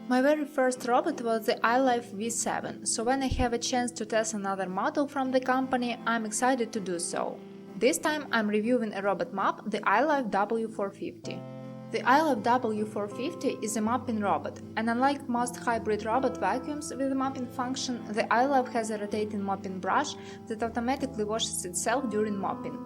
My very first robot was the ILIFE W450, so when I have a chance to test another model from the company, I'm excited to do so. This time I'm reviewing a robot mop, the ILIFE W450. The ILIFE W450 is a mopping robot, and unlike most hybrid robot vacuums with a mopping function, the ILIFE has a rotating mopping brush that automatically washes itself during mopping.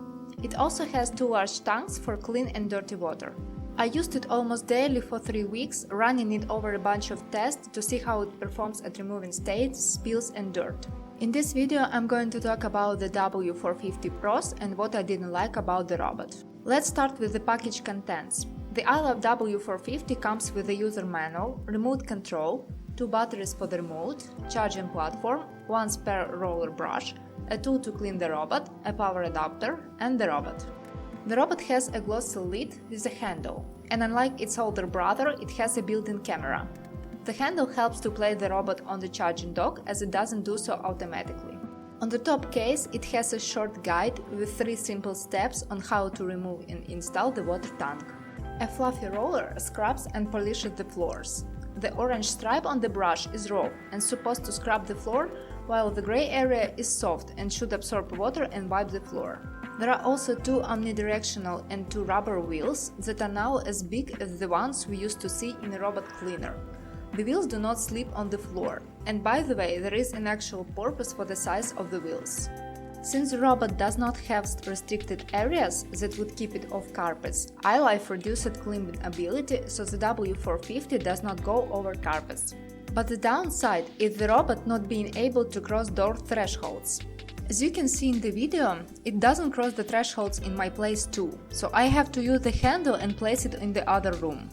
It also has two large tanks for clean and dirty water. I used it almost daily for 3 weeks, running it over a bunch of tests to see how it performs at removing stains, spills and dirt. In this video I'm going to talk about the W450 pros and what I didn't like about the robot. Let's start with the package contents. The ILIFE W450 comes with a user manual, remote control, 2 batteries for the remote, charging platform, 1 spare roller brush, a tool to clean the robot, a power adapter and the robot. The robot has a glossy lid with a handle, and unlike its older brother, it has a built-in camera. The handle helps to place the robot on the charging dock, as it doesn't do so automatically. On the top case, it has a short guide with 3 simple steps on how to remove and install the water tank. A fluffy roller scrubs and polishes the floors. The orange stripe on the brush is raw and supposed to scrub the floor, while the gray area is soft and should absorb water and wipe the floor. There are also 2 omnidirectional and 2 rubber wheels that are now as big as the ones we used to see in a robot cleaner. The wheels do not slip on the floor, and by the way, there is an actual purpose for the size of the wheels. Since the robot does not have restricted areas that would keep it off carpets, ILIFE reduced cleaning ability, so the W450 does not go over carpets. But the downside is the robot not being able to cross door thresholds. As you can see in the video, it doesn't cross the thresholds in my place too, so I have to use the handle and place it in the other room.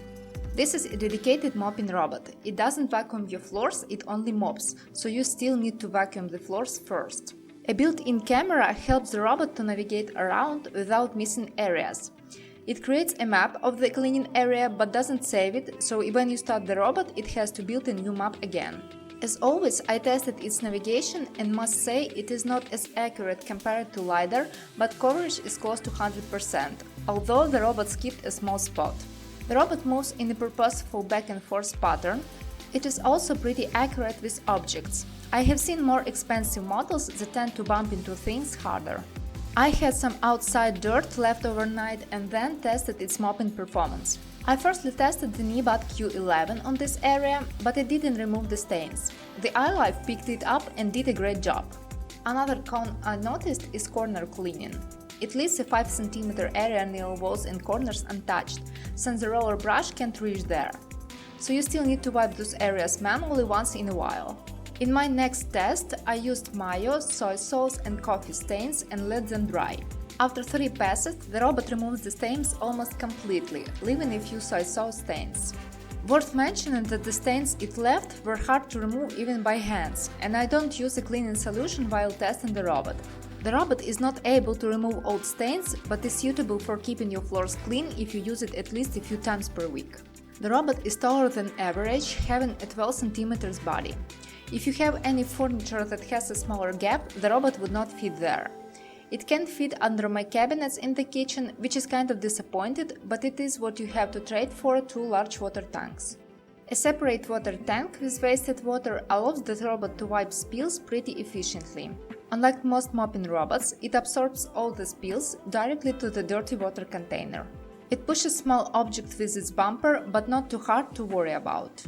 This is a dedicated mopping robot. It doesn't vacuum your floors, it only mops, so you still need to vacuum the floors first. A built-in camera helps the robot to navigate around without missing areas. It creates a map of the cleaning area but doesn't save it, so when you start the robot, it has to build a new map again. As always, I tested its navigation and must say it is not as accurate compared to LiDAR, but coverage is close to 100%, although the robot skipped a small spot. The robot moves in a purposeful back and forth pattern. It is also pretty accurate with objects. I have seen more expensive models that tend to bump into things harder. I had some outside dirt left overnight and then tested its mopping performance. I firstly tested the Shinebot Q11 on this area, but it didn't remove the stains. The ILIFE picked it up and did a great job. Another con I noticed is corner cleaning. It leaves a 5 cm area near walls and corners untouched, since the roller brush can't reach there. So you still need to wipe those areas manually once in a while. In my next test, I used mayo, soy sauce and coffee stains and let them dry. After 3 passes, the robot removes the stains almost completely, leaving a few soy sauce stains. Worth mentioning that the stains it left were hard to remove even by hands, and I don't use a cleaning solution while testing the robot. The robot is not able to remove old stains, but is suitable for keeping your floors clean if you use it at least a few times per week. The robot is taller than average, having a 12 cm body. If you have any furniture that has a smaller gap, the robot would not fit there. It can fit under my cabinets in the kitchen, which is kind of disappointed, but it is what you have to trade for 2 large water tanks. A separate water tank with wasted water allows the robot to wipe spills pretty efficiently. Unlike most mopping robots, it absorbs all the spills directly to the dirty water container. It pushes small objects with its bumper, but not too hard to worry about.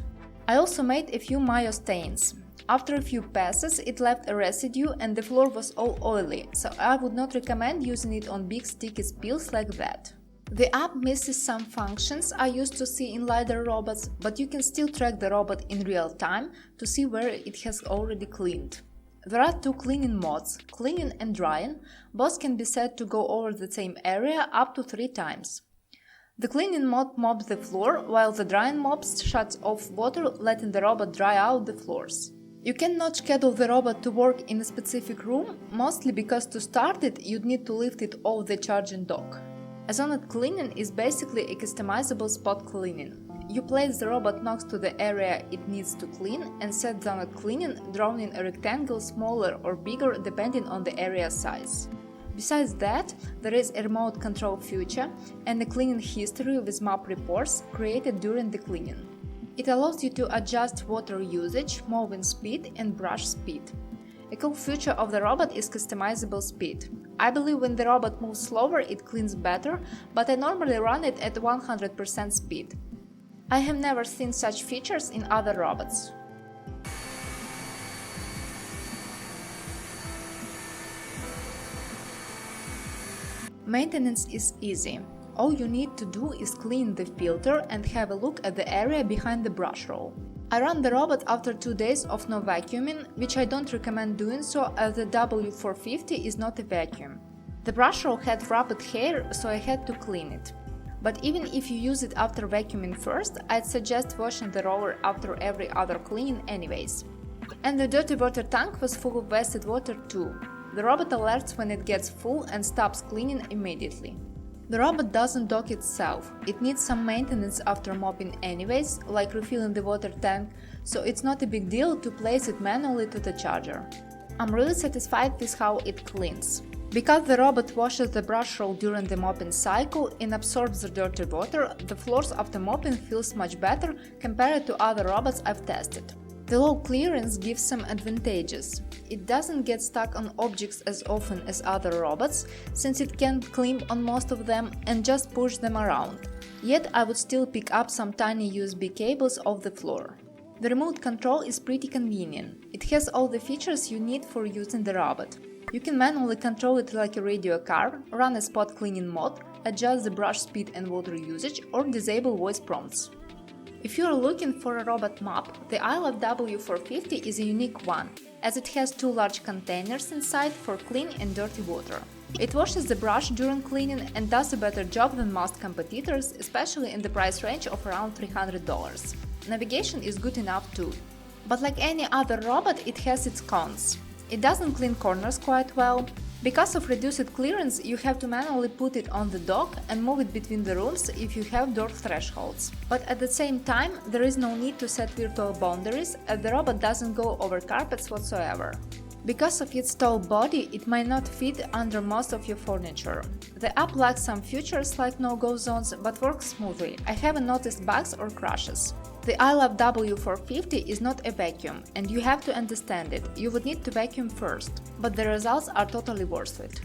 I also made a few mayo stains. After a few passes, it left a residue and the floor was all oily, so I would not recommend using it on big sticky spills like that. The app misses some functions I used to see in LiDAR robots, but you can still track the robot in real time to see where it has already cleaned. There are 2 cleaning modes, cleaning and drying. Both can be set to go over the same area up to 3 times. The cleaning mode mops the floor, while the drying mode shuts off water, letting the robot dry out the floors. You cannot schedule the robot to work in a specific room, mostly because to start it you'd need to lift it off the charging dock. A zoned cleaning is basically a customizable spot cleaning. You place the robot next to the area it needs to clean and set zoned cleaning, drawing in a rectangle smaller or bigger depending on the area size. Besides that, there is a remote control feature and a cleaning history with map reports created during the cleaning. It allows you to adjust water usage, moving speed and brush speed. A cool feature of the robot is customizable speed. I believe when the robot moves slower it cleans better, but I normally run it at 100% speed. I have never seen such features in other robots. Maintenance is easy. All you need to do is clean the filter and have a look at the area behind the brush roll. I ran the robot after 2 days of no vacuuming, which I don't recommend doing so as the W450 is not a vacuum. The brush roll had rabbit hair, so I had to clean it. But even if you use it after vacuuming first, I'd suggest washing the roller after every other cleaning anyways. And the dirty water tank was full of wasted water too. The robot alerts when it gets full and stops cleaning immediately. The robot doesn't dock itself. It needs some maintenance after mopping anyways, like refilling the water tank, so it's not a big deal to place it manually to the charger. I'm really satisfied with how it cleans. Because the robot washes the brush roll during the mopping cycle and absorbs the dirty water, the floors after mopping feels much better compared to other robots I've tested. The low clearance gives some advantages. It doesn't get stuck on objects as often as other robots, since it can climb on most of them and just push them around. Yet I would still pick up some tiny USB cables off the floor. The remote control is pretty convenient. It has all the features you need for using the robot. You can manually control it like a radio car, run a spot cleaning mode, adjust the brush speed and water usage, or disable voice prompts. If you are looking for a robot mop, the ILIFE W450 is a unique one, as it has 2 large containers inside for clean and dirty water. It washes the brush during cleaning and does a better job than most competitors, especially in the price range of around $300. Navigation is good enough too. But like any other robot, it has its cons. It doesn't clean corners quite well. Because of reduced clearance, you have to manually put it on the dock and move it between the rooms if you have door thresholds. But at the same time, there is no need to set virtual boundaries, as the robot doesn't go over carpets whatsoever. Because of its tall body, it might not fit under most of your furniture. The app lacks some features like no-go zones, but works smoothly. I haven't noticed bugs or crashes. The ILIFE W450 is not a vacuum, and you have to understand it. You would need to vacuum first, but the results are totally worth it.